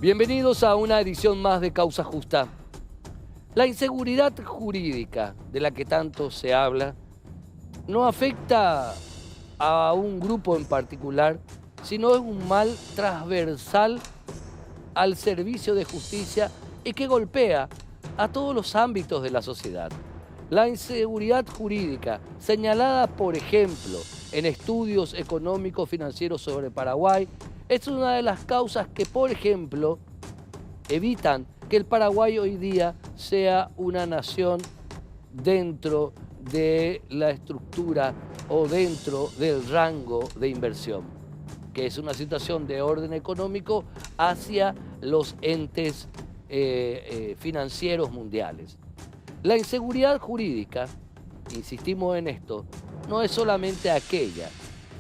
Bienvenidos a una edición más de Causa Justa. La inseguridad jurídica de la que tanto se habla no afecta a un grupo en particular, sino es un mal transversal al servicio de justicia y que golpea a todos los ámbitos de la sociedad. La inseguridad jurídica, señalada por ejemplo en estudios económicos financieros sobre Paraguay, es una de las causas que, por ejemplo, evitan que el Paraguay hoy día sea una nación dentro de la estructura o dentro del rango de inversión, que es una situación de orden económico hacia los entes financieros mundiales. La inseguridad jurídica, insistimos en esto, no es solamente aquella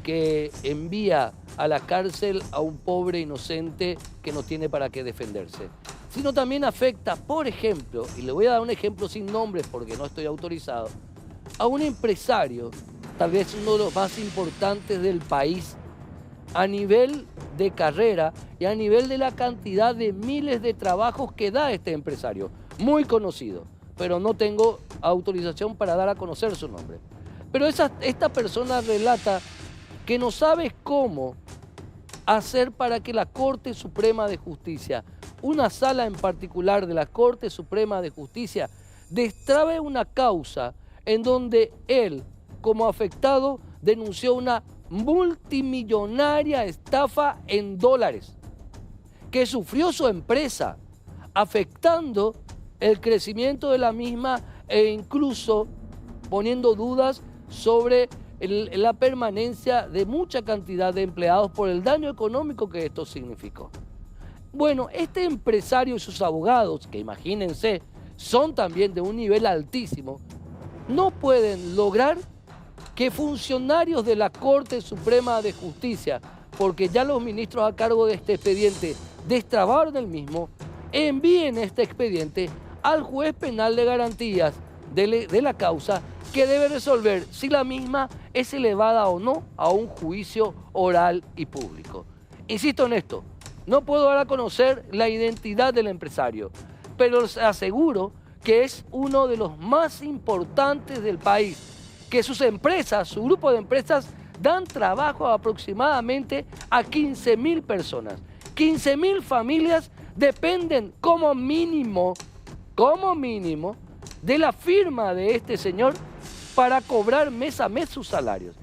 que envía a la cárcel a un pobre inocente que no tiene para qué defenderse, sino también afecta, por ejemplo, y le voy a dar un ejemplo sin nombres porque no estoy autorizado, a un empresario, tal vez uno de los más importantes del país, a nivel de carrera y a nivel de la cantidad de miles de trabajos que da este empresario, muy conocido, pero no tengo autorización para dar a conocer su nombre. Pero esta persona relata que no sabe cómo hacer para que la Corte Suprema de Justicia, una sala en particular de la Corte Suprema de Justicia, destrabe una causa en donde él, como afectado, denunció una multimillonaria estafa en dólares que sufrió su empresa, afectando el crecimiento de la misma e incluso poniendo dudas sobre la permanencia de mucha cantidad de empleados por el daño económico que esto significó. Bueno, este empresario y sus abogados, que imagínense, son también de un nivel altísimo, no pueden lograr que funcionarios de la Corte Suprema de Justicia, porque ya los ministros a cargo de este expediente destrabaron el mismo, envíen este expediente al juez penal de garantías de la causa, que debe resolver si la misma es elevada o no a un juicio oral y público. Insisto en esto, no puedo dar a conocer la identidad del empresario, pero les aseguro que es uno de los más importantes del país, que sus empresas, su grupo de empresas, dan trabajo a aproximadamente a 15.000 personas. 15.000 familias dependen como mínimo, de la firma de este señor para cobrar mes a mes sus salarios.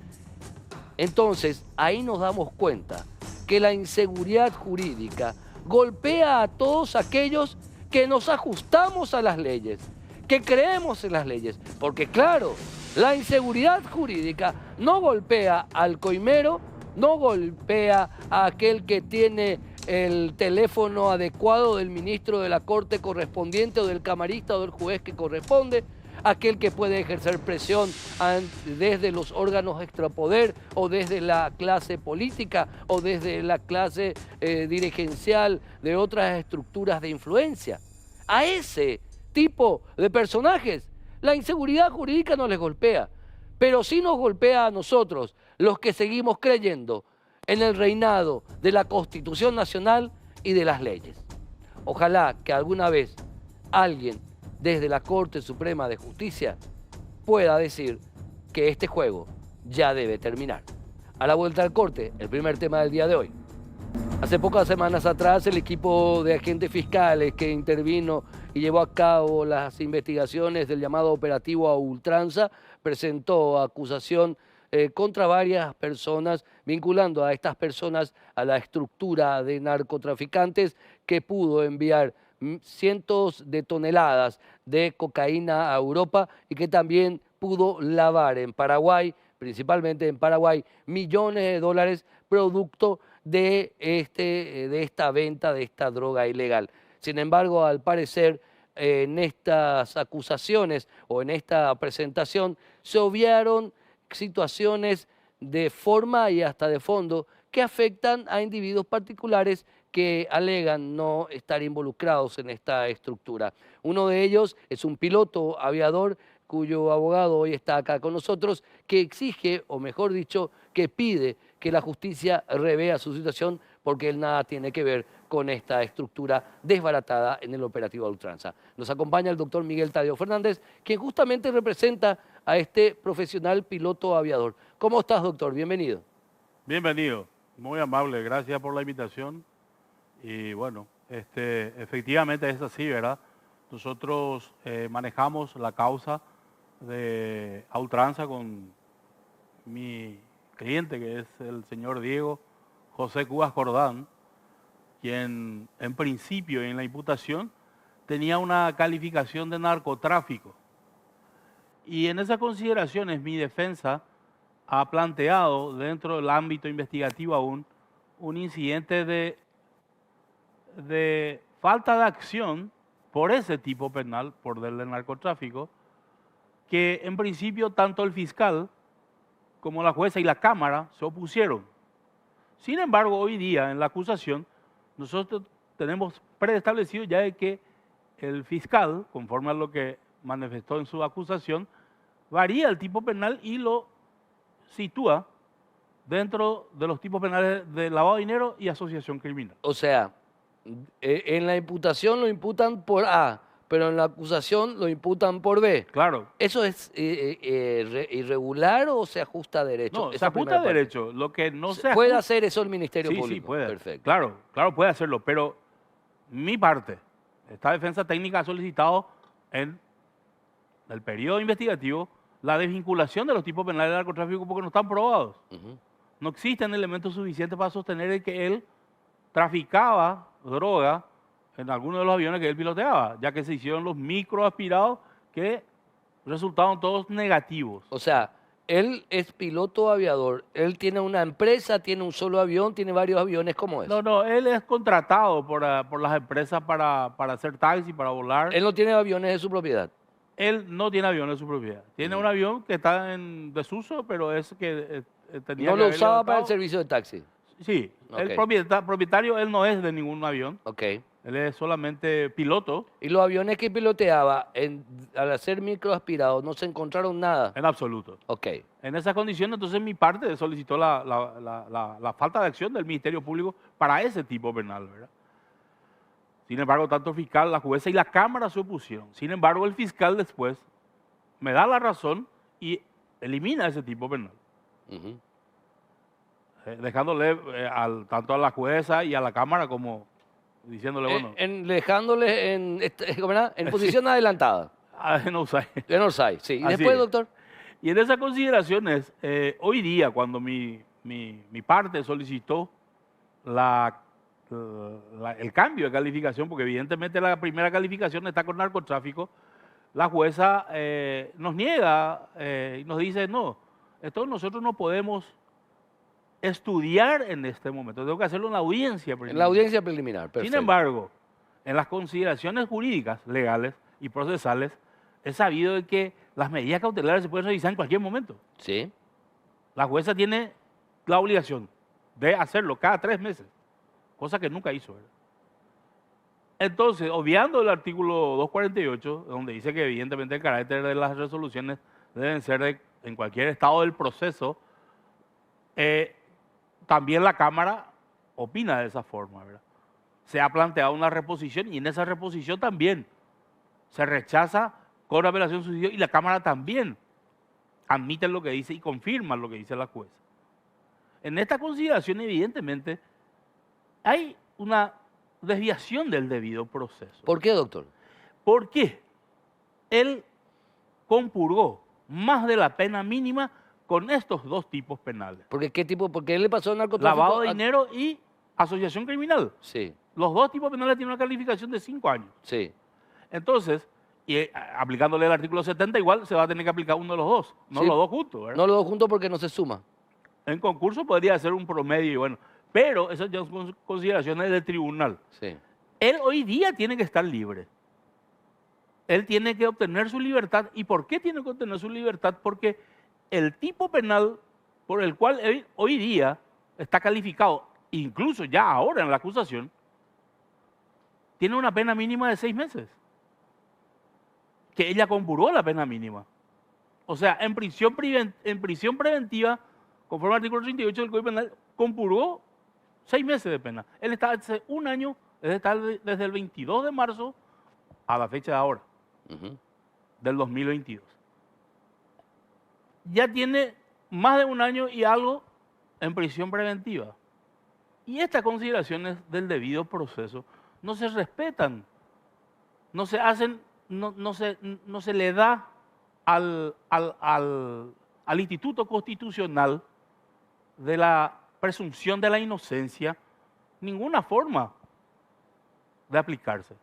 Entonces, ahí nos damos cuenta que la inseguridad jurídica golpea a todos aquellos que nos ajustamos a las leyes, que creemos en las leyes. Porque claro, la inseguridad jurídica no golpea al coimero, no golpea a aquel que tiene el teléfono adecuado del ministro de la Corte correspondiente o del camarista o del juez que corresponde, aquel que puede ejercer presión desde los órganos extrapoder o desde la clase política o desde la clase dirigencial de otras estructuras de influencia. A ese tipo de personajes la inseguridad jurídica no les golpea, pero sí nos golpea a nosotros, los que seguimos creyendo en el reinado de la Constitución Nacional y de las leyes. Ojalá que alguna vez alguien desde la Corte Suprema de Justicia pueda decir que este juego ya debe terminar. A la vuelta al corte, el primer tema del día de hoy. Hace pocas semanas atrás, el equipo de agentes fiscales que intervino y llevó a cabo las investigaciones del llamado operativo a ultranza presentó acusación contra varias personas, vinculando a estas personas a la estructura de narcotraficantes que pudo enviar cientos de toneladas de cocaína a Europa y que también pudo lavar en Paraguay, principalmente en Paraguay, millones de dólares producto de esta venta de esta droga ilegal. Sin embargo, al parecer, en estas acusaciones o en esta presentación se obviaron situaciones de forma y hasta de fondo que afectan a individuos particulares que alegan no estar involucrados en esta estructura. Uno de ellos es un piloto aviador cuyo abogado hoy está acá con nosotros, que exige, o mejor dicho, que pide que la justicia revea su situación porque él nada tiene que ver con esta estructura desbaratada en el operativo a ultranza. Nos acompaña el doctor Miguel Tadeo Fernández, quien justamente representa a este profesional piloto aviador. ¿Cómo estás, doctor? Bienvenido. Bienvenido, muy amable, gracias por la invitación. Y bueno, efectivamente es así, ¿verdad? Nosotros manejamos la causa de a ultranza con mi cliente, que es el señor Diego José Cubas Cordán, quien en principio en la imputación tenía una calificación de narcotráfico. Y en esas consideraciones mi defensa ha planteado dentro del ámbito investigativo aún un incidente de falta de acción por ese tipo penal, por del narcotráfico, que en principio tanto el fiscal como la jueza y la Cámara se opusieron. Sin embargo, hoy día en la acusación nosotros tenemos preestablecido ya de que el fiscal, conforme a lo que manifestó en su acusación, varía el tipo penal y lo sitúa dentro de los tipos penales de lavado de dinero y asociación criminal. O sea, en la imputación lo imputan por A, pero en la acusación lo imputan por B. Claro. ¿Eso es irregular o se ajusta a derecho? No, Esa se ajusta a primera parte. derecho. Lo que no se ¿Puede ajusta... hacer eso el Ministerio Sí, Público? sí, puede. Perfecto. Claro, claro, puede hacerlo, pero mi parte, esta defensa técnica ha solicitado en el periodo investigativo la desvinculación de los tipos penales de narcotráfico porque no están probados. No existen elementos suficientes para sostener que él traficaba droga en algunos de los aviones que él piloteaba, ya que se hicieron los microaspirados que resultaron todos negativos. O sea, él es piloto aviador, él tiene una empresa, tiene un solo avión, tiene varios aviones, ¿cómo es? No, él es contratado por las empresas para hacer taxi, para volar. Él no tiene aviones de su propiedad. Él no tiene avión en su propiedad. Tiene un avión que está en desuso, pero es que tenía No que lo haber usaba para el levantado. servicio de taxi. Sí, Ok. el propietario, él no es de ningún avión. Ok. Él es solamente piloto, Y los aviones que piloteaba, al hacer microaspirados, no se encontraron nada. en absoluto. Ok. En esas condiciones, entonces mi parte solicitó la falta de acción del Ministerio Público para ese tipo penal, ¿verdad? Sin embargo, tanto el fiscal, la jueza y la Cámara se opusieron. Sin embargo, el fiscal después me da la razón y elimina ese tipo penal, Ujú. dejándole tanto a la jueza y a la Cámara como diciéndole, bueno, Dejándole ¿cómo era? En posición adelantada. no usar. En offside, sí. ¿Y Así después, es. doctor? Y en esas consideraciones, hoy día, cuando mi parte solicitó el cambio de calificación, porque evidentemente la primera calificación está con narcotráfico, la jueza nos niega y nos dice, no, esto nosotros no podemos estudiar en este momento, tengo que hacerlo en la audiencia En la preliminar. audiencia preliminar, perfecto. Sin embargo, en las consideraciones jurídicas, legales y procesales, es sabido de que las medidas cautelares se pueden revisar en cualquier momento. Sí. La jueza tiene la obligación de hacerlo cada 3 meses, cosa que nunca hizo, ¿verdad? Entonces, obviando el artículo 248, donde dice que evidentemente el carácter de las resoluciones deben ser en cualquier estado del proceso, también la Cámara opina de esa forma, ¿verdad? Se ha planteado una reposición y en esa reposición también se rechaza con apelación suicidio y la Cámara también admite lo que dice y confirma lo que dice la jueza. En esta consideración, evidentemente, hay una desviación del debido proceso. ¿Por qué, doctor? ¿Por qué? Él compurgó más de la pena mínima con estos dos tipos penales. Porque él le pasó el narcotráfico. Lavado de dinero y asociación criminal. Sí, Los dos tipos penales tienen una calificación de 5 años. sí. Entonces, aplicándole el artículo 70, igual se va a tener que aplicar uno de los dos, no Sí. los dos juntos, ¿verdad? No los dos juntos porque no se suma. En concurso podría ser un promedio y bueno, pero esas ya son consideraciones del tribunal. Sí. Él hoy día tiene que estar libre. Él tiene que obtener su libertad. ¿Y por qué tiene que obtener su libertad? Porque el tipo penal por el cual él hoy día está calificado, incluso ya ahora en la acusación, tiene una pena mínima de 6 meses. Que ella compuró la pena mínima. O sea, en prisión preventiva, conforme al artículo 38 del Código Penal, compuró 6 meses de pena. Él está hace un año, desde el 22 de marzo a la fecha de ahora, del 2022. Ya tiene más de un año y algo en prisión preventiva. Y estas consideraciones del debido proceso no se respetan, no se hacen, no se le da al Instituto Constitucional de la presunción de la inocencia ninguna forma de aplicarse.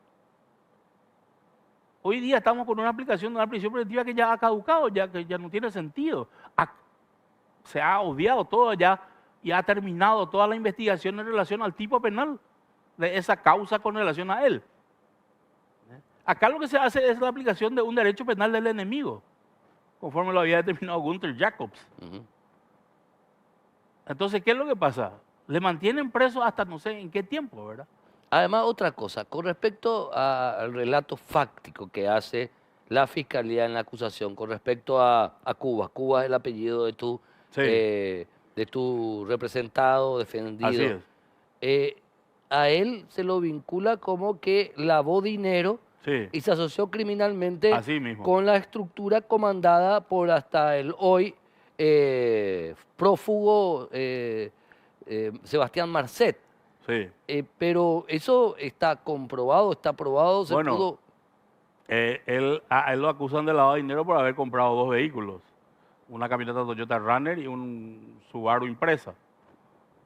Hoy día estamos con una aplicación de una prisión preventiva que ya ha caducado, que ya no tiene sentido. Se ha obviado todo ya y ha terminado toda la investigación en relación al tipo penal de esa causa con relación a él. Acá lo que se hace es la aplicación de un derecho penal del enemigo, conforme lo había determinado Gunther Jacobs. Entonces, ¿qué es lo que pasa? Le mantienen preso hasta no sé en qué tiempo, ¿verdad? Además, otra cosa, con respecto al relato fáctico que hace la Fiscalía en la acusación, con respecto a Cuba. Cuba es el apellido de tu representado, defendido. Así es. A él se lo vincula como que lavó dinero y se asoció criminalmente con la estructura comandada por hasta el hoy prófugo Sebastián Marcet. Sí. Pero eso está comprobado, está probado. Bueno, a él lo acusan de lavado de dinero por haber comprado 2 vehículos. Una camioneta Toyota Runner y un Subaru Impreza,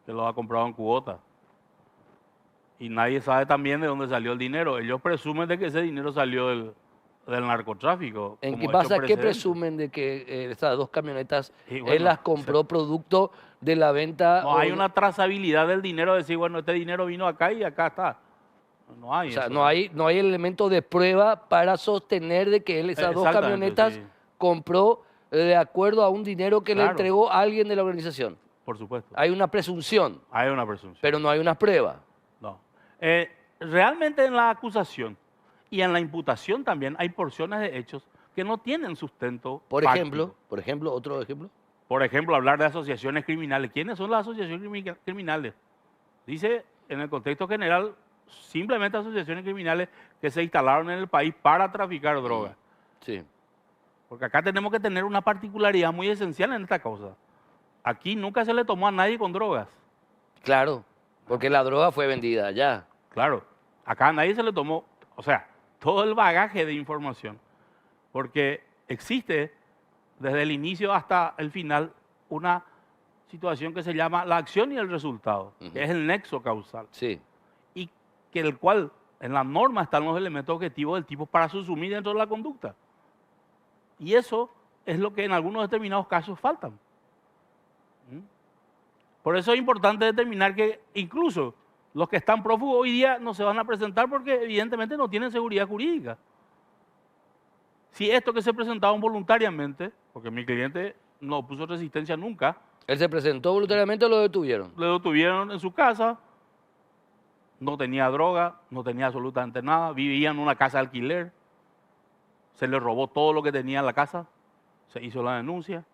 que lo ha comprado en cuota. Y nadie sabe también de dónde salió el dinero. Ellos presumen de que ese dinero salió del narcotráfico. ¿En qué pasa? ¿Qué presumen de que esas 2 camionetas él las compró producto de la venta? No hay una trazabilidad del dinero, de decir, bueno, este dinero vino acá y acá está. No hay. O sea, no hay elemento de prueba para sostener de que él esas 2 camionetas compró de acuerdo a un dinero que le entregó a alguien de la organización. Por supuesto. Hay una presunción. Hay una presunción. Pero no hay una prueba. No. Realmente en la acusación y en la imputación también hay porciones de hechos que no tienen sustento. Por ejemplo, otro ejemplo. Por ejemplo, hablar de asociaciones criminales. ¿Quiénes son las asociaciones criminales? Dice en el contexto general, simplemente asociaciones criminales que se instalaron en el país para traficar drogas. Sí. Porque acá tenemos que tener una particularidad muy esencial en esta causa. Aquí nunca se le tomó a nadie con drogas. Claro, porque la droga fue vendida allá. Claro, acá a nadie se le tomó, o sea, todo el bagaje de información. Porque existe desde el inicio hasta el final una situación que se llama la acción y el resultado, que es el nexo causal. Sí. Y que el cual en la norma están los elementos objetivos del tipo para subsumir dentro de la conducta. Y eso es lo que en algunos determinados casos faltan. Por eso es importante determinar que incluso los que están prófugos hoy día no se van a presentar porque evidentemente no tienen seguridad jurídica. Si esto que se presentaron voluntariamente, porque mi cliente no puso resistencia nunca. ¿Él se presentó voluntariamente o lo detuvieron? Lo detuvieron en su casa, no tenía droga, no tenía absolutamente nada, vivía en una casa de alquiler, se le robó todo lo que tenía en la casa, se hizo la denuncia.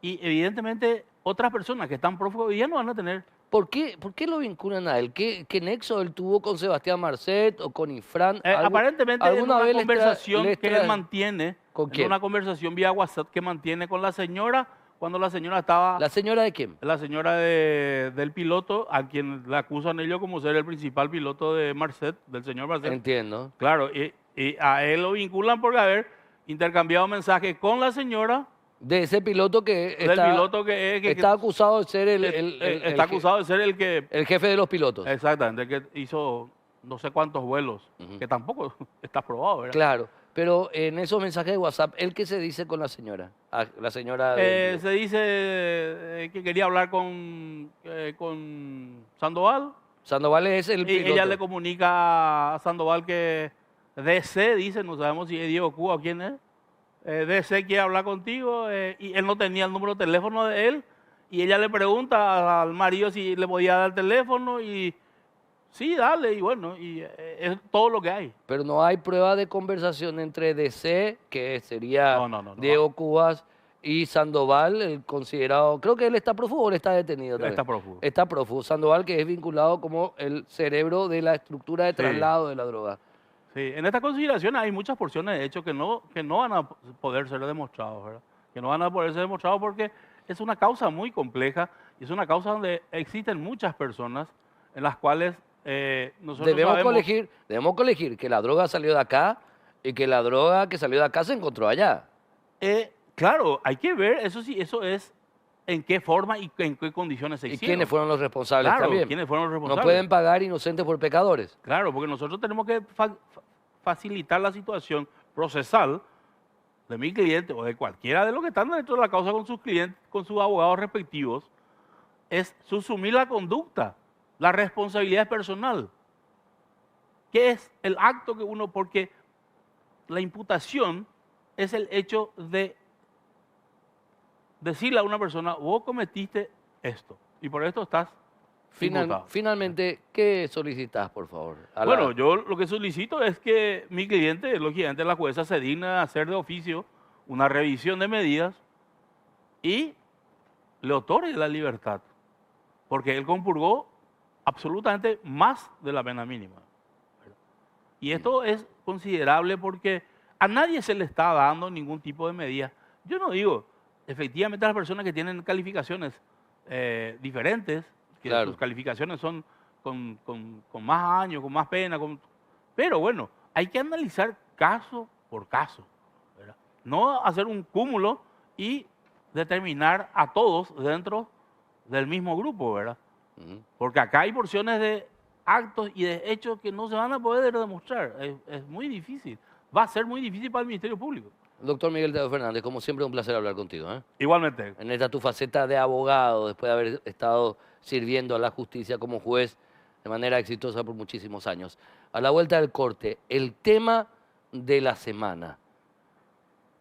Y evidentemente otras personas que están prófugos ya no van a tener. ¿Por qué lo vinculan a él? ¿Qué nexo él tuvo con Sebastián Marcet o con Infran? Aparentemente es una conversación que él mantiene, ¿con quién? Una conversación vía WhatsApp que mantiene con la señora cuando la señora estaba... ¿La señora de quién? La señora del piloto, a quien le acusan ellos como ser el principal piloto de Marcet, del señor Marcet. Entiendo. Claro, y a él lo vinculan por haber intercambiado mensajes con la señora. De ese piloto que está acusado de ser el jefe de los pilotos. Exactamente, el que hizo no sé cuántos vuelos, que tampoco está probado, ¿verdad? Claro, pero en esos mensajes de WhatsApp, ¿el qué se dice con la señora? La señora... se dice que quería hablar con Sandoval. Sandoval es el piloto. Ella le comunica a Sandoval que DC, dice, no sabemos si es Diego Cuba o quién es. DC quiere hablar contigo y él no tenía el número de teléfono de él y ella le pregunta al marido si le podía dar el teléfono y sí, dale, y bueno, y es todo lo que hay. Pero no hay prueba de conversación entre DC, que sería Diego Cubas, Y Sandoval, el considerado, creo que él está prófugo o él está detenido también. Está prófugo. Está prófugo. Sandoval, que es vinculado como el cerebro de la estructura de Sí. traslado de la droga. Sí, en esta consideración hay muchas porciones de hecho que no van a poder ser demostrados, ¿verdad? Que no van a poder ser demostrados porque es una causa muy compleja y es una causa donde existen muchas personas en las cuales nosotros sabemos... Debemos colegir que la droga salió de acá y que la droga que salió de acá se encontró allá. Claro, hay que ver, eso sí, eso es en qué forma y en qué condiciones se ¿Y hicieron. quiénes fueron los responsables Claro, también? quiénes fueron los responsables. No pueden pagar inocentes por pecadores. Claro, porque nosotros tenemos que facilitar la situación procesal de mi cliente o de cualquiera de los que están dentro de la causa con sus clientes, con sus abogados respectivos, es subsumir la conducta, la responsabilidad personal. ¿Qué es el acto que uno, porque la imputación es el hecho de decirle a una persona, vos cometiste esto y por esto estás imputado. Finalmente, ¿qué solicitas, por favor? Bueno, yo lo que solicito es que mi cliente, lógicamente la jueza se digna a hacer de oficio una revisión de medidas y le otorgue la libertad, porque él compurgó absolutamente más de la pena mínima. Y esto es considerable porque a nadie se le está dando ningún tipo de medida. Yo no digo, efectivamente las personas que tienen calificaciones diferentes, que Claro. sus calificaciones son con más años, con más pena, pero bueno, hay que analizar caso por caso, ¿verdad? No hacer un cúmulo y determinar a todos dentro del mismo grupo, ¿verdad? Porque acá hay porciones de actos y de hechos que no se van a poder demostrar. Es muy difícil. Va a ser muy difícil para el Ministerio Público. Doctor Miguel Teo Fernández, como siempre, un placer hablar contigo. Igualmente. En esta tu faceta de abogado, después de haber estado sirviendo a la justicia como juez de manera exitosa por muchísimos años. A la vuelta del corte, el tema de la semana,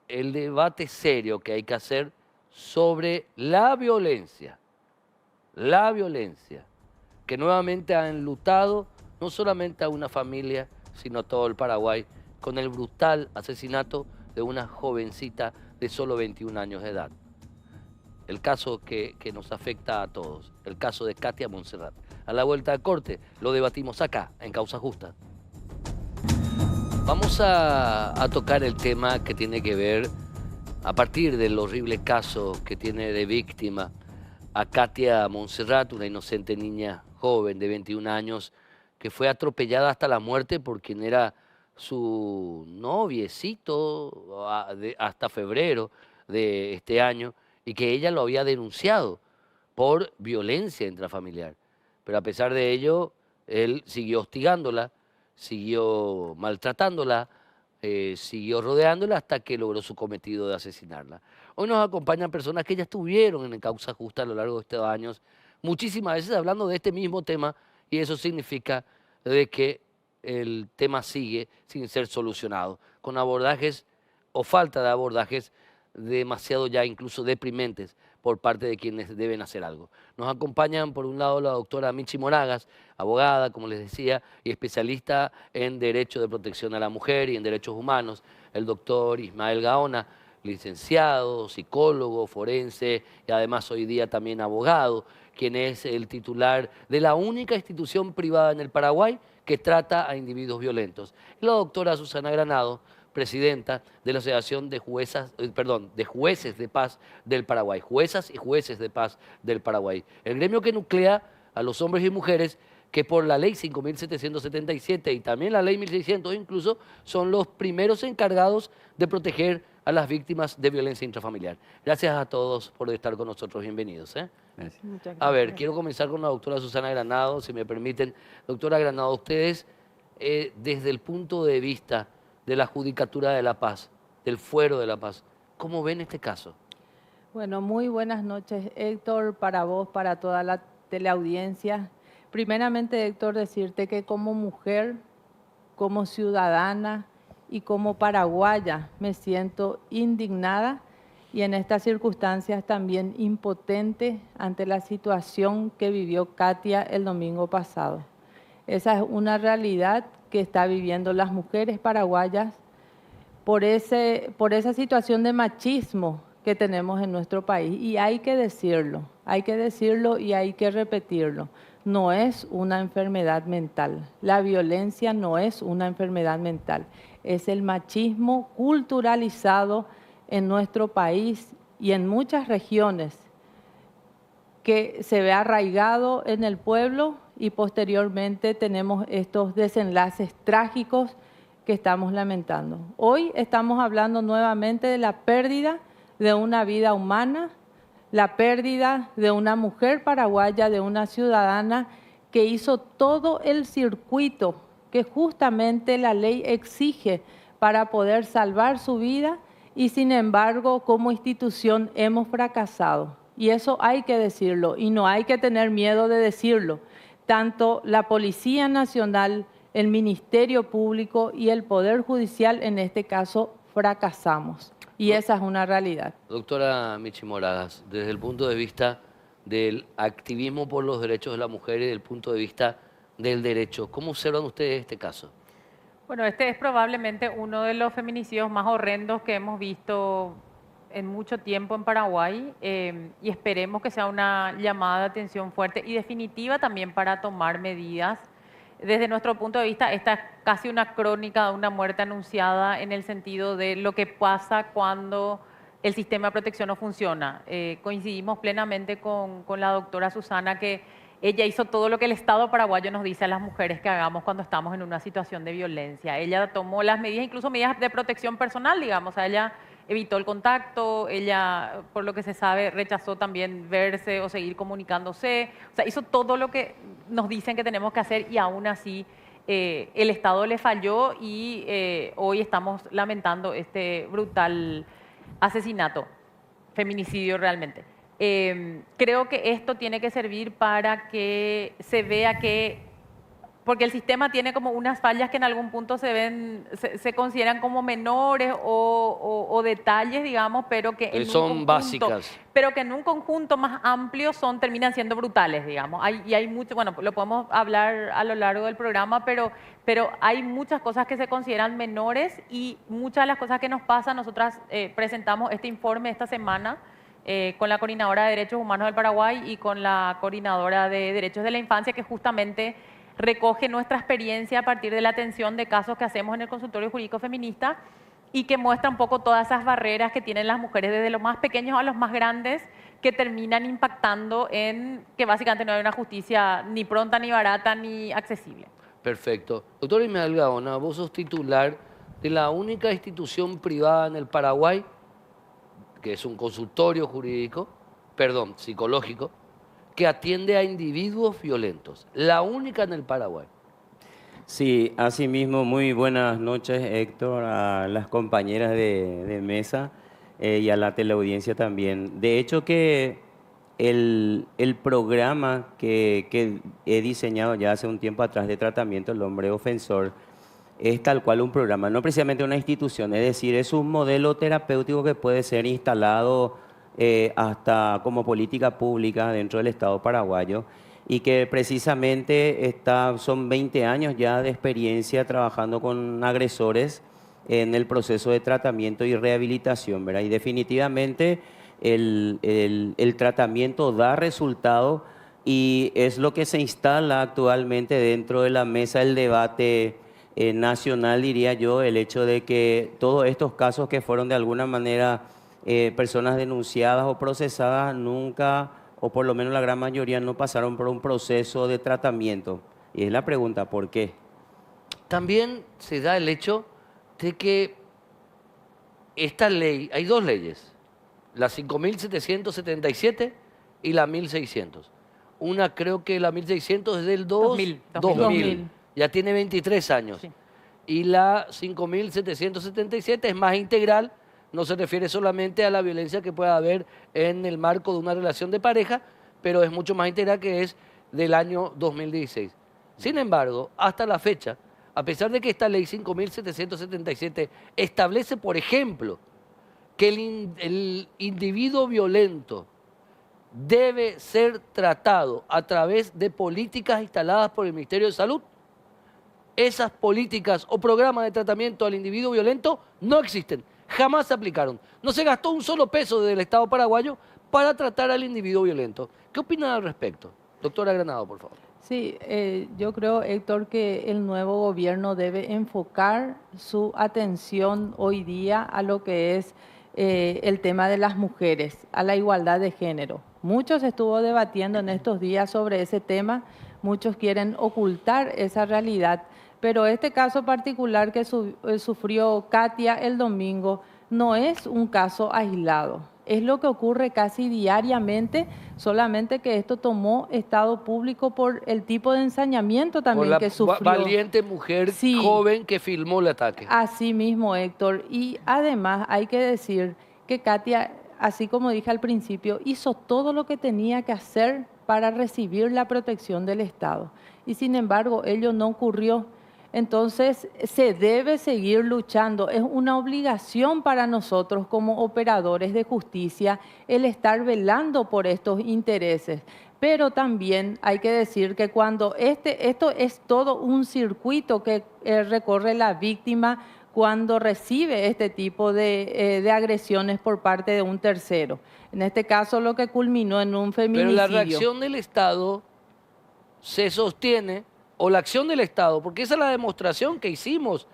el debate serio que hay que hacer sobre la violencia que nuevamente ha enlutado no solamente a una familia, sino a todo el Paraguay, con el brutal asesinato de una jovencita de solo 21 años de edad. El caso que nos afecta a todos, el caso de Katia Montserrat. A la vuelta del corte lo debatimos acá, en Causa Justa. Vamos a tocar el tema que tiene que ver, a partir del horrible caso que tiene de víctima a Katia Montserrat, una inocente niña joven de 21 años que fue atropellada hasta la muerte por quien era su noviecito hasta febrero de este año y que ella lo había denunciado por violencia intrafamiliar. Pero a pesar de ello, él siguió hostigándola, siguió maltratándola, siguió rodeándola hasta que logró su cometido de asesinarla. Hoy nos acompañan personas que ya estuvieron en Causa Justa a lo largo de estos años, muchísimas veces hablando de este mismo tema, y eso significa de que el tema sigue sin ser solucionado, con abordajes o falta de abordajes demasiado ya incluso deprimentes por parte de quienes deben hacer algo. Nos acompañan por un lado la doctora Michi Moragas, abogada, como les decía, y especialista en Derecho de Protección a la Mujer y en Derechos Humanos, el doctor Ismael Gaona, licenciado, psicólogo, forense y además hoy día también abogado, quien es el titular de la única institución privada en el Paraguay que trata a individuos violentos. Y la doctora Susana Granado, presidenta de la Asociación de Jueces de Paz del Paraguay, juezas y jueces de paz del Paraguay. El gremio que nuclea a los hombres y mujeres que por la ley 5.777 y también la ley 1.600 incluso, son los primeros encargados de proteger a las víctimas de violencia intrafamiliar. Gracias a todos por estar con nosotros, bienvenidos. Gracias. A ver, quiero comenzar con la doctora Susana Granado, si me permiten. Doctora Granado, ustedes, desde el punto de vista de la Judicatura de la Paz, del Fuero de la Paz, ¿cómo ven este caso? Bueno, muy buenas noches, Héctor, para vos, para toda la teleaudiencia. Primeramente, Héctor, decirte que como mujer, como ciudadana y como paraguaya me siento indignada y en estas circunstancias también impotente ante la situación que vivió Katia el domingo pasado. Esa es una realidad que está viviendo las mujeres paraguayas por esa situación de machismo que tenemos en nuestro país. Y hay que decirlo y hay que repetirlo. No es una enfermedad mental. La violencia no es una enfermedad mental. Es el machismo culturalizado en nuestro país y en muchas regiones que se ve arraigado en el pueblo y posteriormente tenemos estos desenlaces trágicos que estamos lamentando. Hoy estamos hablando nuevamente de la pérdida de una vida humana, la pérdida de una mujer paraguaya, de una ciudadana que hizo todo el circuito que justamente la ley exige para poder salvar su vida y sin embargo como institución hemos fracasado. Y eso hay que decirlo y no hay que tener miedo de decirlo. Tanto la Policía Nacional, el Ministerio Público y el Poder Judicial en este caso fracasamos. Y esa es una realidad. Doctora Michi Moragas, desde el punto de vista del activismo por los derechos de la mujer y desde el punto de vista del derecho, ¿cómo observan ustedes este caso? Bueno, este es probablemente uno de los feminicidios más horrendos que hemos visto en mucho tiempo en Paraguay y esperemos que sea una llamada de atención fuerte y definitiva también para tomar medidas. Desde nuestro punto de vista, esta es casi una crónica de una muerte anunciada en el sentido de lo que pasa cuando el sistema de protección no funciona. Coincidimos plenamente con la doctora Susana que ella hizo todo lo que el Estado paraguayo nos dice a las mujeres que hagamos cuando estamos en una situación de violencia. Ella tomó las medidas, incluso medidas de protección personal, digamos. Ella evitó el contacto, ella, por lo que se sabe, rechazó también verse o seguir comunicándose. O sea, hizo todo lo que nos dicen que tenemos que hacer y aún así el Estado le falló y hoy estamos lamentando este brutal asesinato, feminicidio realmente. Creo que esto tiene que servir para que se vea que, porque el sistema tiene como unas fallas que en algún punto se consideran como menores o detalles, digamos, pero que en son básicas. Pero que en un conjunto más amplio terminan siendo brutales, digamos. Hay mucho, bueno, lo podemos hablar a lo largo del programa, pero hay muchas cosas que se consideran menores y muchas de las cosas que nos pasan, nosotras presentamos este informe esta semana con la Coordinadora de Derechos Humanos del Paraguay y con la Coordinadora de Derechos de la Infancia, que justamente recoge nuestra experiencia a partir de la atención de casos que hacemos en el consultorio jurídico feminista y que muestra un poco todas esas barreras que tienen las mujeres desde los más pequeños a los más grandes que terminan impactando en que básicamente no hay una justicia ni pronta, ni barata, ni accesible. Perfecto. Doctora Imelda Gaona, vos sos titular de la única institución privada en el Paraguay, que es un consultorio jurídico, perdón, psicológico, que atiende a individuos violentos. La única en el Paraguay. Sí, asimismo, muy buenas noches, Héctor, a las compañeras de mesa y a la teleaudiencia también. De hecho que el programa que he diseñado ya hace un tiempo atrás de tratamiento del hombre ofensor es tal cual un programa, no precisamente una institución, es decir, es un modelo terapéutico que puede ser instalado hasta como política pública dentro del Estado paraguayo y que precisamente son 20 años ya de experiencia trabajando con agresores en el proceso de tratamiento y rehabilitación, ¿verdad? Y definitivamente el tratamiento da resultado y es lo que se instala actualmente dentro de la mesa del debate nacional, diría yo, el hecho de que todos estos casos que fueron de alguna manera personas denunciadas o procesadas nunca, o por lo menos la gran mayoría, no pasaron por un proceso de tratamiento. Y es la pregunta, ¿por qué? También se da el hecho de que esta ley, hay dos leyes, la 5.777 y la 1.600. Una creo que la 1.600 es del 2000. Ya tiene 23 años. Sí. Y la 5.777 es más integral, no se refiere solamente a la violencia que pueda haber en el marco de una relación de pareja, pero es mucho más integral, que es del año 2016. Sin embargo, hasta la fecha, a pesar de que esta ley 5.777 establece, por ejemplo, que el individuo violento debe ser tratado a través de políticas instaladas por el Ministerio de Salud, esas políticas o programas de tratamiento al individuo violento no existen. jamás se aplicaron. No se gastó un solo peso del Estado paraguayo para tratar al individuo violento. ¿Qué opinan al respecto? Doctora Granado, por favor. Sí, yo creo, Héctor, que el nuevo gobierno debe enfocar su atención hoy día a lo que es el tema de las mujeres, a la igualdad de género. Muchos estuvo debatiendo en estos días sobre ese tema, muchos quieren ocultar esa realidad, pero este caso particular que sufrió Katia el domingo no es un caso aislado. Es lo que ocurre casi diariamente, solamente que esto tomó estado público por el tipo de ensañamiento también que sufrió. Valiente mujer joven que filmó el ataque. Así mismo, Héctor. Y además hay que decir que Katia, así como dije al principio, hizo todo lo que tenía que hacer para recibir la protección del Estado. Y sin embargo, ello no ocurrió. Entonces, se debe seguir luchando. Es una obligación para nosotros como operadores de justicia el estar velando por estos intereses. Pero también hay que decir que cuando esto es todo un circuito que recorre la víctima cuando recibe este tipo de agresiones por parte de un tercero. En este caso, lo que culminó en un feminicidio. Pero la reacción del Estado se sostiene, o la acción del Estado, porque esa es la demostración que hicimos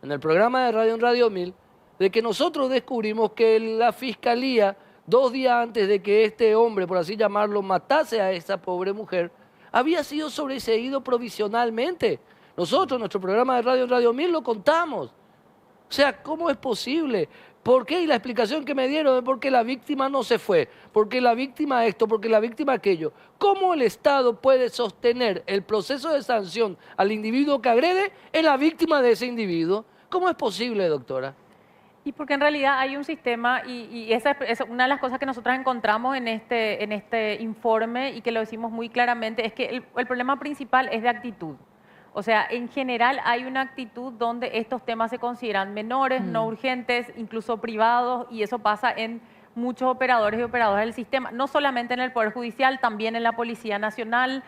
en el programa de radio en Radio 1000, de que nosotros descubrimos que la Fiscalía, 2 días antes de que este hombre, por así llamarlo, matase a esa pobre mujer, había sido sobreseído provisionalmente. Nosotros, nuestro programa de radio en Radio 1000, lo contamos. O sea, ¿cómo es posible? ¿Por qué? Y la explicación que me dieron es porque la víctima no se fue, porque la víctima esto, porque la víctima aquello. ¿Cómo el Estado puede sostener el proceso de sanción al individuo que agrede en la víctima de ese individuo? ¿Cómo es posible, doctora? Y porque en realidad hay un sistema, y esa es una de las cosas que nosotros encontramos en este informe y que lo decimos muy claramente, es que el problema principal es de actitud. O sea, en general hay una actitud donde estos temas se consideran menores, no urgentes, incluso privados, y eso pasa en muchos operadores y operadoras del sistema, no solamente en el Poder Judicial, también en la Policía Nacional,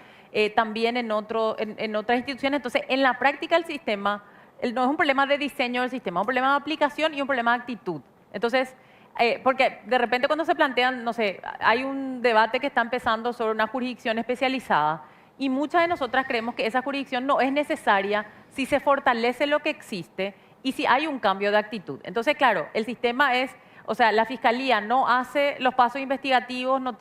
también en otras instituciones. Entonces, en la práctica el sistema no es un problema de diseño del sistema, es un problema de aplicación y un problema de actitud. Entonces, porque de repente cuando se plantean, no sé, hay un debate que está empezando sobre una jurisdicción especializada, y muchas de nosotras creemos que esa jurisdicción no es necesaria si se fortalece lo que existe y si hay un cambio de actitud. Entonces, claro, el sistema es, o sea, la Fiscalía no hace los pasos investigativos, no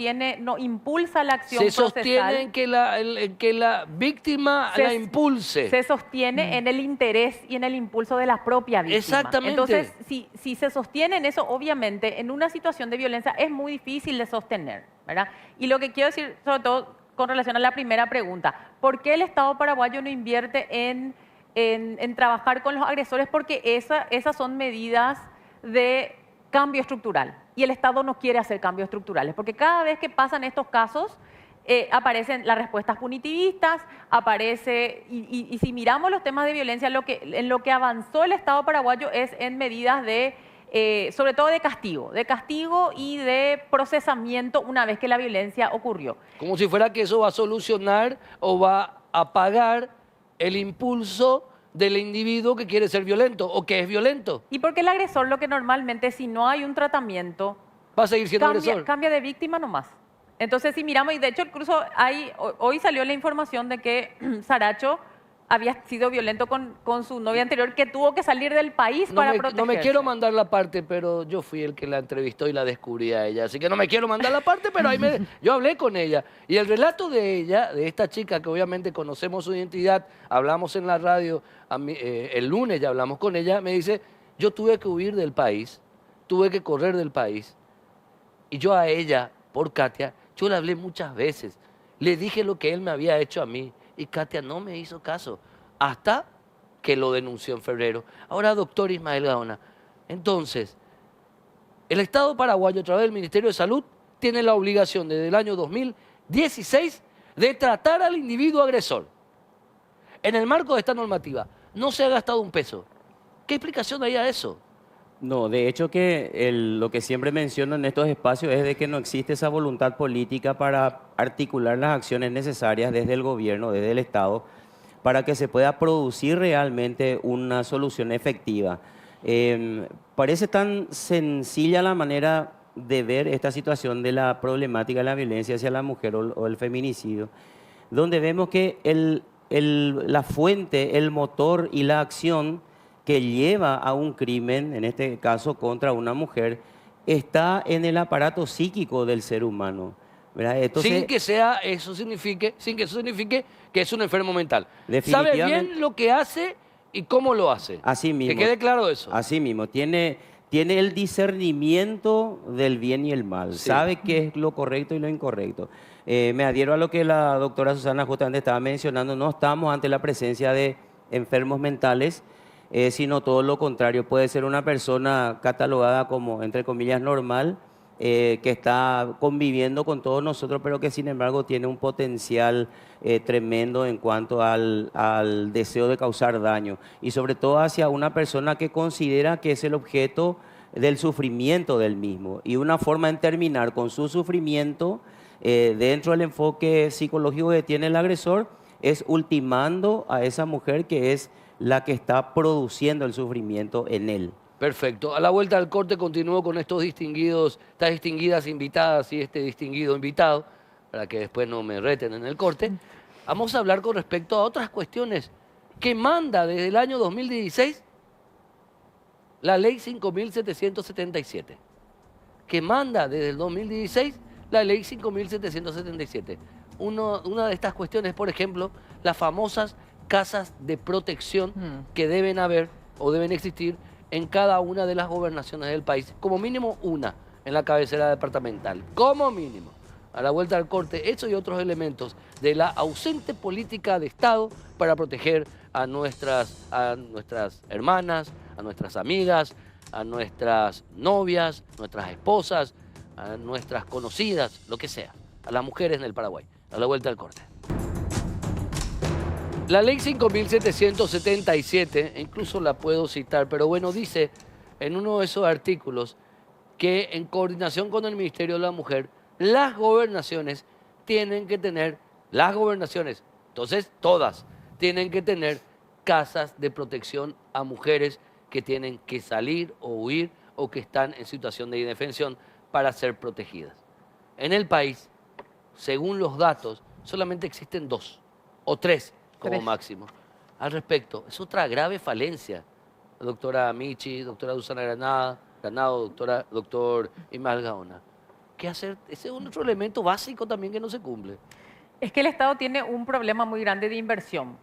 impulsa la acción procesal. Se sostiene en que la víctima la impulse. Se sostiene en el interés y en el impulso de la propia víctima. Exactamente. Entonces, si se sostiene en eso, obviamente, en una situación de violencia es muy difícil de sostener, ¿verdad? Y lo que quiero decir, sobre todo, con relación a la primera pregunta, ¿por qué el Estado paraguayo no invierte en trabajar con los agresores? Porque esas son medidas de cambio estructural y el Estado no quiere hacer cambios estructurales, porque cada vez que pasan estos casos aparecen las respuestas punitivistas, y si miramos los temas de violencia, en lo que avanzó el Estado paraguayo es en medidas de sobre todo de castigo y de procesamiento una vez que la violencia ocurrió. Como si fuera que eso va a solucionar o va a apagar el impulso del individuo que quiere ser violento o que es violento. Y porque el agresor, lo que normalmente, si no hay un tratamiento, va a seguir siendo agresor. Cambia de víctima nomás. Entonces, si miramos, y de hecho incluso hoy salió la información de que Saracho había sido violento con su novia anterior, que tuvo que salir del país para protegerse. No me quiero mandar la parte, pero yo fui el que la entrevistó y la descubrí a ella. Así que no me quiero mandar la parte, pero yo hablé con ella. Y el relato de ella, de esta chica que obviamente conocemos su identidad, hablamos en la radio, el lunes ya hablamos con ella, me dice, yo tuve que huir del país, tuve que correr del país. Y yo a ella, por Katia, yo le hablé muchas veces. Le dije lo que él me había hecho a mí. Y Katia no me hizo caso, hasta que lo denunció en febrero. Ahora, doctor Ismael Gaona, entonces, el Estado paraguayo, a través del Ministerio de Salud, tiene la obligación desde el año 2016 de tratar al individuo agresor. En el marco de esta normativa, no se ha gastado un peso. ¿Qué explicación hay a eso? No, de hecho que lo que siempre menciono en estos espacios es de que no existe esa voluntad política para articular las acciones necesarias desde el gobierno, desde el Estado, para que se pueda producir realmente una solución efectiva. Parece tan sencilla la manera de ver esta situación de la problemática de la violencia hacia la mujer o el feminicidio, donde vemos que la fuente, el motor y la acción que lleva a un crimen, en este caso contra una mujer, está en el aparato psíquico del ser humano, ¿verdad? Entonces, sin que eso signifique que es un enfermo mental. Sabe definitivamente, bien lo que hace y cómo lo hace. así mismo, Que quede claro eso. así mismo, tiene el discernimiento del bien y el mal, Sí. sabe qué es lo correcto y lo incorrecto. Me adhiero a lo que la doctora Susana justamente estaba mencionando, no estamos ante la presencia de enfermos mentales, sino todo lo contrario. Puede ser una persona catalogada como, entre comillas, normal, que está conviviendo con todos nosotros, pero que sin embargo tiene un potencial tremendo en cuanto al deseo de causar daño. Y sobre todo hacia una persona que considera que es el objeto del sufrimiento del mismo. Y una forma en terminar con su sufrimiento dentro del enfoque psicológico que tiene el agresor es ultimando a esa mujer que es la que está produciendo el sufrimiento en él. Perfecto. A la vuelta del corte continúo con estas distinguidas invitadas y este distinguido invitado, para que después no me reten en el corte. Vamos a hablar con respecto a otras cuestiones que manda desde el año 2016 la ley 5.777. Que manda desde el 2016 la ley 5.777. Una de estas cuestiones, por ejemplo, las famosas casas de protección que deben haber o deben existir en cada una de las gobernaciones del país, como mínimo una en la cabecera departamental, como mínimo. A la vuelta del corte, eso y otros elementos de la ausente política de Estado para proteger a nuestras hermanas, a nuestras amigas, a nuestras novias, nuestras esposas, a nuestras conocidas, lo que sea, a las mujeres en el Paraguay. A la vuelta del corte. La ley 5.777, incluso la puedo citar, pero bueno, dice en uno de esos artículos que en coordinación con el Ministerio de la Mujer, las gobernaciones tienen que tener, entonces todas, tienen que tener casas de protección a mujeres que tienen que salir o huir o que están en situación de indefensión para ser protegidas. En el país, según los datos, solamente existen 2 o 3 como máximo. Al respecto, es otra grave falencia, doctora Michi, doctora Susana Granado, doctor Imal Gaona. ¿Qué hacer? Ese es otro elemento básico también que no se cumple. Es que el Estado tiene un problema muy grande de inversión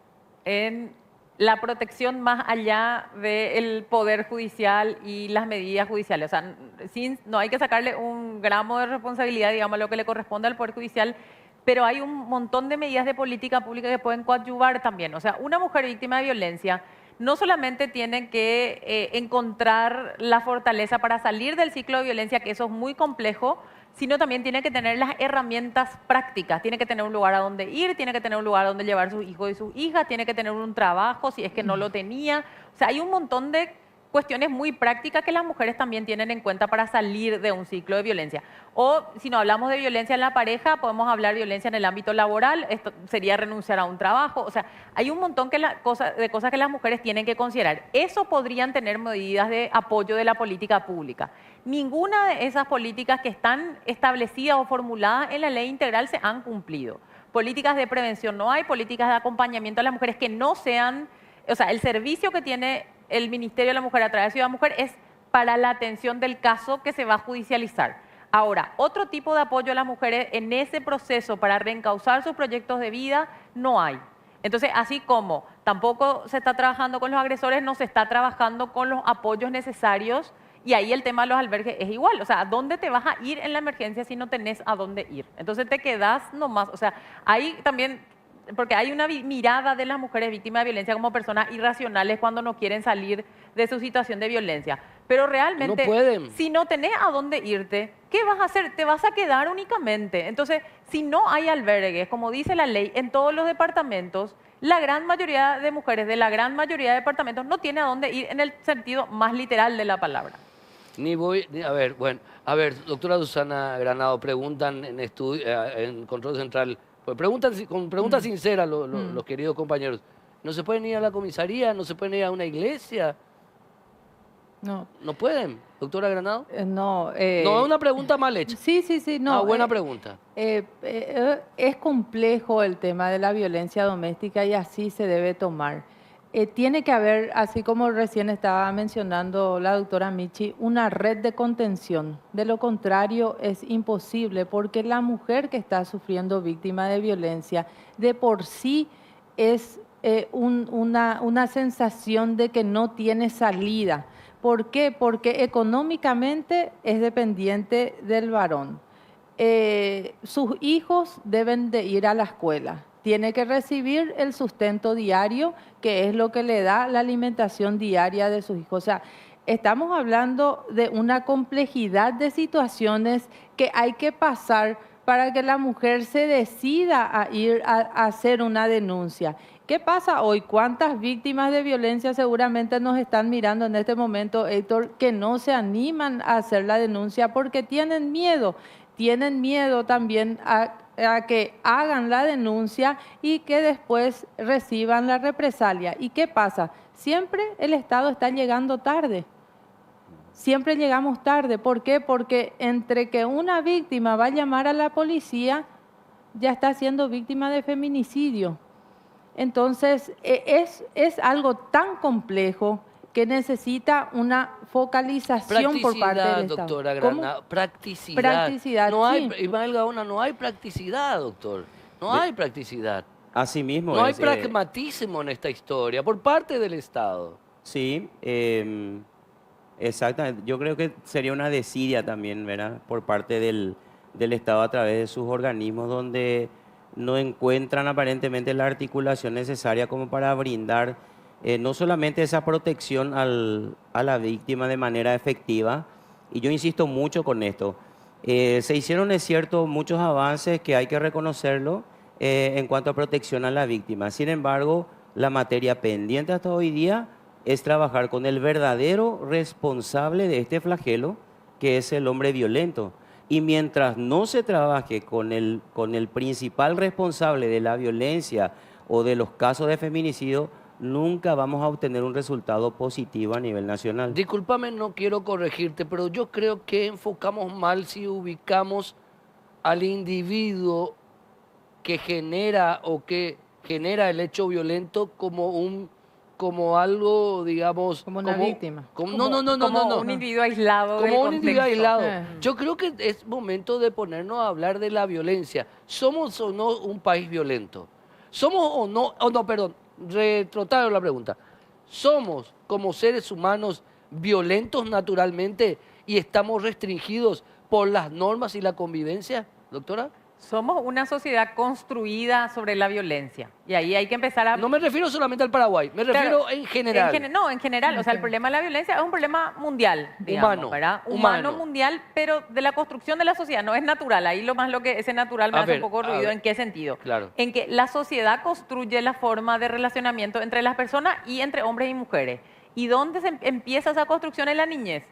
en la protección más allá del poder judicial y las medidas judiciales. O sea, no hay que sacarle un gramo de responsabilidad, digamos, a lo que le corresponde al poder judicial, pero hay un montón de medidas de política pública que pueden coadyuvar también. O sea, una mujer víctima de violencia no solamente tiene que encontrar la fortaleza para salir del ciclo de violencia, que eso es muy complejo, sino también tiene que tener las herramientas prácticas. Tiene que tener un lugar a donde ir, tiene que tener un lugar a donde llevar a sus hijos y sus hijas, tiene que tener un trabajo si es que no lo tenía. O sea, hay un montón de cuestiones muy prácticas que las mujeres también tienen en cuenta para salir de un ciclo de violencia. O si no hablamos de violencia en la pareja, podemos hablar de violencia en el ámbito laboral, esto sería renunciar a un trabajo. O sea, hay un montón de cosas que las mujeres tienen que considerar. Eso podrían tener medidas de apoyo de la política pública. Ninguna de esas políticas que están establecidas o formuladas en la ley integral se han cumplido. Políticas de prevención no hay, políticas de acompañamiento a las mujeres que no sean, o sea, el servicio que tiene el Ministerio de la Mujer a través de Ciudad Mujer es para la atención del caso que se va a judicializar. Ahora, otro tipo de apoyo a las mujeres en ese proceso para reencauzar sus proyectos de vida no hay. Entonces, así como tampoco se está trabajando con los agresores, no se está trabajando con los apoyos necesarios. Y ahí el tema de los albergues es igual. O sea, ¿a dónde te vas a ir en la emergencia si no tenés a dónde ir? Entonces te quedás nomás. O sea, ahí también, porque hay una mirada de las mujeres víctimas de violencia como personas irracionales cuando no quieren salir de su situación de violencia. Pero realmente, no pueden. Si no tenés a dónde irte, ¿qué vas a hacer? Te vas a quedar únicamente. Entonces, si no hay albergues, como dice la ley, en todos los departamentos, la gran mayoría de mujeres de la gran mayoría de departamentos no tiene a dónde ir en el sentido más literal de la palabra. A ver, doctora Susana Granado, preguntan en Control Central, pues preguntan con preguntas sinceras los queridos compañeros, ¿no se pueden ir a la comisaría? ¿No se pueden ir a una iglesia? No, ¿No pueden, doctora Granado? no. No, es una pregunta mal hecha. Sí, sí, sí, no. Buena pregunta. Es complejo el tema de la violencia doméstica y así se debe tomar. Tiene que haber, así como recién estaba mencionando la doctora Michi, una red de contención. De lo contrario, es imposible porque la mujer que está sufriendo víctima de violencia de por sí es una sensación de que no tiene salida. ¿Por qué? Porque económicamente es dependiente del varón. Sus hijos deben de ir a la escuela. Tiene que recibir el sustento diario, que es lo que le da la alimentación diaria de sus hijos. O sea, estamos hablando de una complejidad de situaciones que hay que pasar para que la mujer se decida a ir a hacer una denuncia. ¿Qué pasa hoy? ¿Cuántas víctimas de violencia seguramente nos están mirando en este momento, Héctor, que no se animan a hacer la denuncia porque tienen miedo? Tienen miedo también a que hagan la denuncia y que después reciban la represalia. ¿Y qué pasa? Siempre el Estado está llegando tarde. Siempre llegamos tarde. ¿Por qué? Porque entre que una víctima va a llamar a la policía, ya está siendo víctima de feminicidio. Entonces, es algo tan complejo que necesita una focalización por parte del Estado. Doctora ¿Cómo? Granado, practicidad. Practicidad, No hay, sí. Ismael Gaona, no hay practicidad, doctor. No hay practicidad. Asimismo No hay es, pragmatismo en esta historia por parte del Estado. sí, exactamente. Yo creo que sería una desidia también, ¿verdad? Por parte del Estado a través de sus organismos donde no encuentran aparentemente la articulación necesaria como para brindar no solamente esa protección a la víctima de manera efectiva, y yo insisto mucho con esto. Se hicieron, es cierto, muchos avances que hay que reconocerlo en cuanto a protección a la víctima. Sin embargo, la materia pendiente hasta hoy día es trabajar con el verdadero responsable de este flagelo, que es el hombre violento. Y mientras no se trabaje con el principal responsable de la violencia o de los casos de feminicidio, nunca vamos a obtener un resultado positivo a nivel nacional. Discúlpame, no quiero corregirte, pero yo creo que enfocamos mal si ubicamos al individuo que genera o que genera el hecho violento como algo, digamos... Como una víctima. No. Un individuo aislado del Como un individuo contexto. aislado. Yo creo que es momento de ponernos a hablar de la violencia. ¿Somos o no un país violento? ¿Somos o no, perdón, retrotraer la pregunta. ¿Somos como seres humanos violentos naturalmente y estamos restringidos por las normas y la convivencia, doctora? Somos una sociedad construida sobre la violencia. Y ahí hay que empezar a... No me refiero solamente al Paraguay, me refiero en general. En general. O sea, el problema de la violencia es un problema mundial, digamos, Humano, ¿verdad? humano. Mundial, pero de la construcción de la sociedad. No es natural. Ahí lo que ese natural me A hace ver, un poco a ruido. ver. ¿En qué sentido? Claro. En que la sociedad construye la forma de relacionamiento entre las personas y entre hombres y mujeres. ¿Y dónde se empieza esa construcción? En la niñez.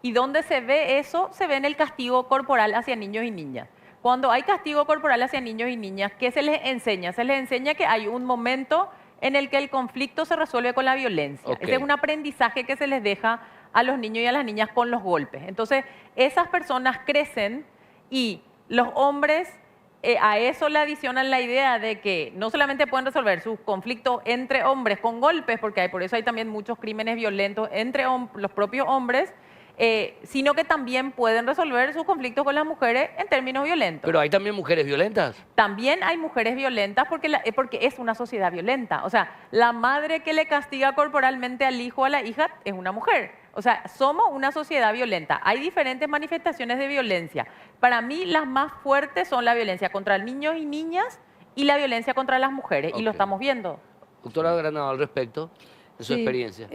¿Y dónde se ve eso? Se ve en el castigo corporal hacia niños y niñas. Cuando hay castigo corporal hacia niños y niñas, ¿qué se les enseña? Se les enseña que hay un momento en el que el conflicto se resuelve con la violencia. Ok. Ese es un aprendizaje que se les deja a los niños y a las niñas con los golpes. Entonces, esas personas crecen y los hombres a eso le adicionan la idea de que no solamente pueden resolver sus conflictos entre hombres con golpes, porque por eso hay también muchos crímenes violentos entre los propios hombres, sino que también pueden resolver sus conflictos con las mujeres en términos violentos. Pero hay también mujeres violentas. También hay mujeres violentas porque es una sociedad violenta. O sea, la madre que le castiga corporalmente al hijo o a la hija es una mujer. O sea, somos una sociedad violenta. Hay diferentes manifestaciones de violencia. Para mí, las más fuertes son la violencia contra niños y niñas y la violencia contra las mujeres. Y lo Ok. estamos viendo. Doctora Granado, al respecto, de su Sí, experiencia.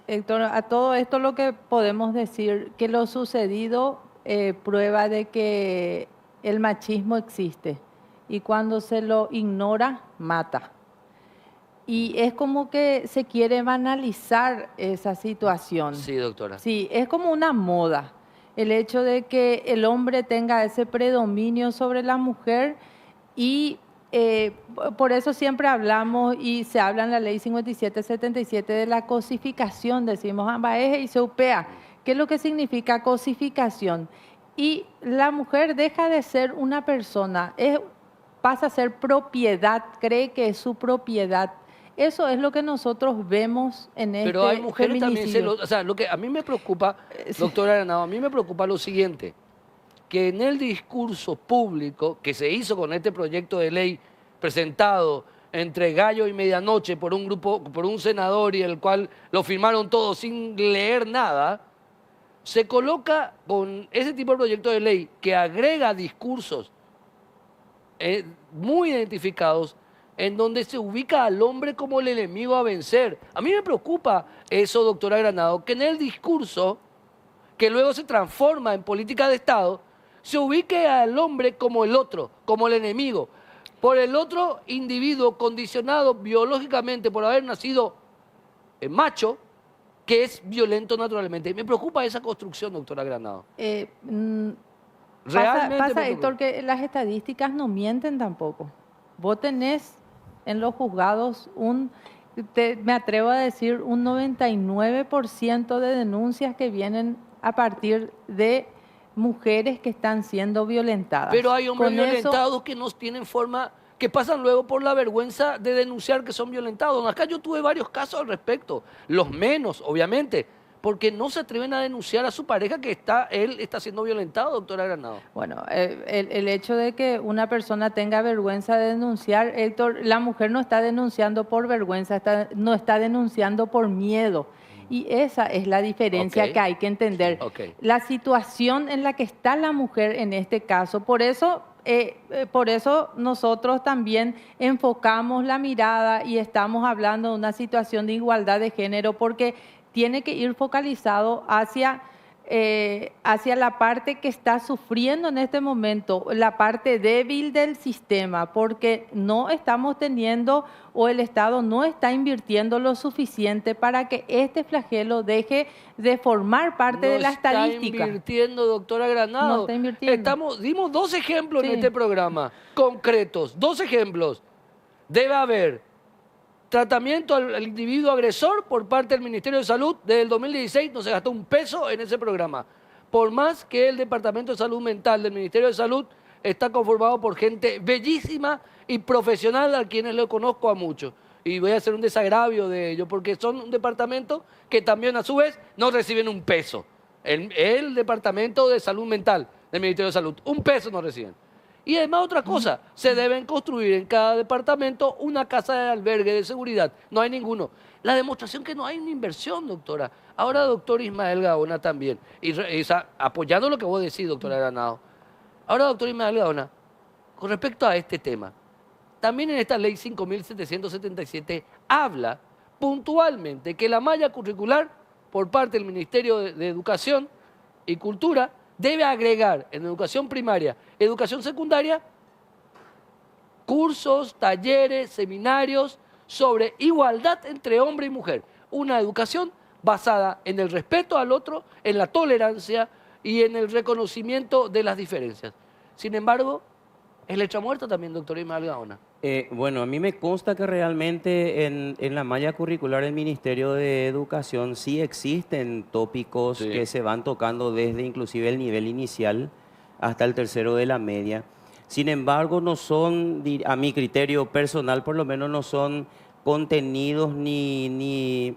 Héctor, a todo esto lo que podemos decir, que lo sucedido prueba de que el machismo existe y cuando se lo ignora, mata. Y es como que se quiere banalizar esa situación. Sí, doctora. Sí, es como una moda. El hecho de que el hombre tenga ese predominio sobre la mujer y Por eso siempre hablamos y se habla en la ley 5777 de la cosificación, decimos ambaeje y seupea. ¿Qué es lo que significa cosificación? Y la mujer deja de ser una persona, pasa a ser propiedad, cree que es su propiedad. Eso es lo que nosotros vemos en este Pero hay mujeres también feminicidio. o sea, lo que a mí me preocupa, doctora Granado, a mí me preocupa lo siguiente, que en el discurso público que se hizo con este proyecto de ley presentado entre gallo y medianoche por un grupo, por un senador y el cual lo firmaron todos sin leer nada, se coloca con ese tipo de proyecto de ley que agrega discursos muy identificados en donde se ubica al hombre como el enemigo a vencer. A mí me preocupa eso, doctora Granado, que en el discurso, que luego se transforma en política de Estado, se ubique al hombre como el otro, como el enemigo, por el otro individuo condicionado biológicamente por haber nacido macho, que es violento naturalmente. Me preocupa esa construcción, doctora Granado. Realmente Pasa, me Héctor, preocupa. que las estadísticas no mienten tampoco. Vos tenés en los juzgados me atrevo a decir, un 99% de denuncias que vienen a partir de mujeres que están siendo violentadas. Pero hay hombres Con eso, violentados que no tienen forma, que pasan luego por la vergüenza de denunciar que son violentados. Acá yo tuve varios casos al respecto, los menos, obviamente, porque no se atreven a denunciar a su pareja que él está siendo violentado, doctora Granado. bueno, el hecho de que una persona tenga vergüenza de denunciar, Héctor, la mujer no está denunciando por vergüenza, no está denunciando por miedo. Y esa es la diferencia Ok. que hay que entender. Ok. La situación en la que está la mujer en este caso. Por eso nosotros también enfocamos la mirada y estamos hablando de una situación de igualdad de género, porque tiene que ir focalizado hacia la parte que está sufriendo en este momento, la parte débil del sistema, porque no estamos teniendo o el Estado no está invirtiendo lo suficiente para que este flagelo deje de formar parte de la estadística. No está invirtiendo, doctora Granado. No está invirtiendo. Dimos 2 ejemplos en Sí. este programa, concretos, 2 ejemplos. Debe haber tratamiento al individuo agresor por parte del Ministerio de Salud. Desde el 2016 no se gastó un peso en ese programa. Por más que el Departamento de Salud Mental del Ministerio de Salud está conformado por gente bellísima y profesional a quienes le conozco a muchos. Y voy a hacer un desagravio de ellos porque son un departamento que también a su vez no reciben un peso. El Departamento de Salud Mental del Ministerio de Salud, un peso no reciben. Y además otra cosa, se deben construir en cada departamento una casa de albergue de seguridad. No hay ninguno. La demostración que no hay una inversión, doctora. Ahora, doctor Ismael Gaona también. Apoyando lo que vos decís, doctora Granado. Ahora, doctor Ismael Gaona, con respecto a este tema, también en esta ley 5.777 habla puntualmente que la malla curricular por parte del Ministerio de Educación y Cultura debe agregar en educación primaria, educación secundaria, cursos, talleres, seminarios sobre igualdad entre hombre y mujer. Una educación basada en el respeto al otro, en la tolerancia y en el reconocimiento de las diferencias. Sin embargo, es letra muerta también, doctora Ismael Gaona. Bueno, a mí me consta que realmente en la malla curricular del Ministerio de Educación sí existen tópicos Sí. que se van tocando desde inclusive el nivel inicial hasta el tercero de la media. Sin embargo, no son, a mi criterio personal por lo menos, no son contenidos ni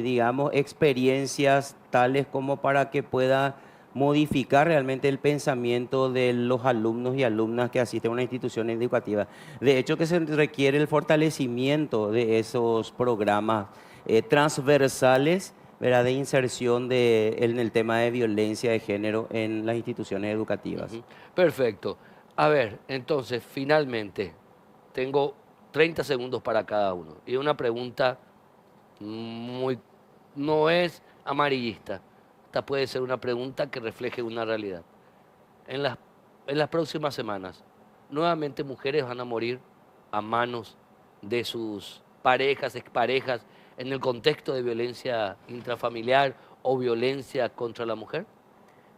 digamos, experiencias tales como para que pueda modificar realmente el pensamiento de los alumnos y alumnas que asisten a una institución educativa. De hecho, que se requiere el fortalecimiento de esos programas transversales, ¿verdad?, de inserción en el tema de violencia de género en las instituciones educativas. Perfecto. A ver, entonces, finalmente, tengo 30 segundos para cada uno. Y una pregunta no es amarillista. Esta puede ser una pregunta que refleje una realidad. En las próximas semanas, nuevamente mujeres van a morir a manos de sus parejas, exparejas, en el contexto de violencia intrafamiliar o violencia contra la mujer.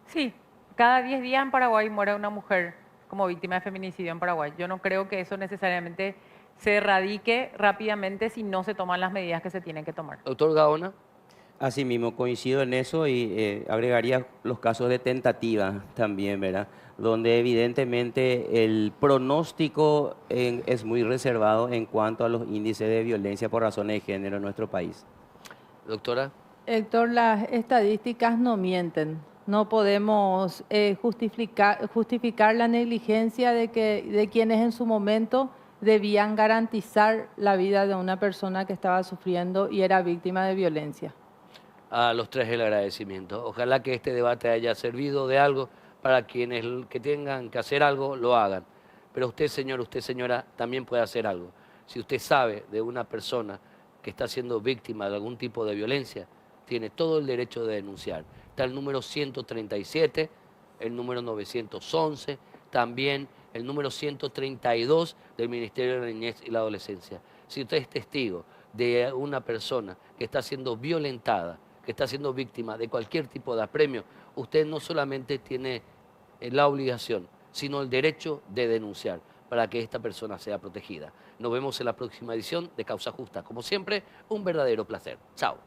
Sí, cada 10 días en Paraguay muere una mujer como víctima de feminicidio en Paraguay. Yo no creo que eso necesariamente se erradique rápidamente si no se toman las medidas que se tienen que tomar. Doctor Gaona. Asimismo, coincido en eso y agregaría los casos de tentativa también, ¿verdad? Donde evidentemente el pronóstico es muy reservado en cuanto a los índices de violencia por razones de género en nuestro país. Doctora. Héctor, las estadísticas no mienten. No podemos justificar la negligencia de quienes en su momento debían garantizar la vida de una persona que estaba sufriendo y era víctima de violencia. A los tres el agradecimiento. Ojalá que este debate haya servido de algo para quienes que tengan que hacer algo, lo hagan. Pero usted, señor, usted, señora, también puede hacer algo. Si usted sabe de una persona que está siendo víctima de algún tipo de violencia, tiene todo el derecho de denunciar. Está el número 137, el número 911, también el número 132 del Ministerio de la Niñez y la Adolescencia. Si usted es testigo de una persona que está siendo violentada, que está siendo víctima de cualquier tipo de apremio, usted no solamente tiene la obligación, sino el derecho de denunciar para que esta persona sea protegida. Nos vemos en la próxima edición de Causa Justa. Como siempre, un verdadero placer. Chao.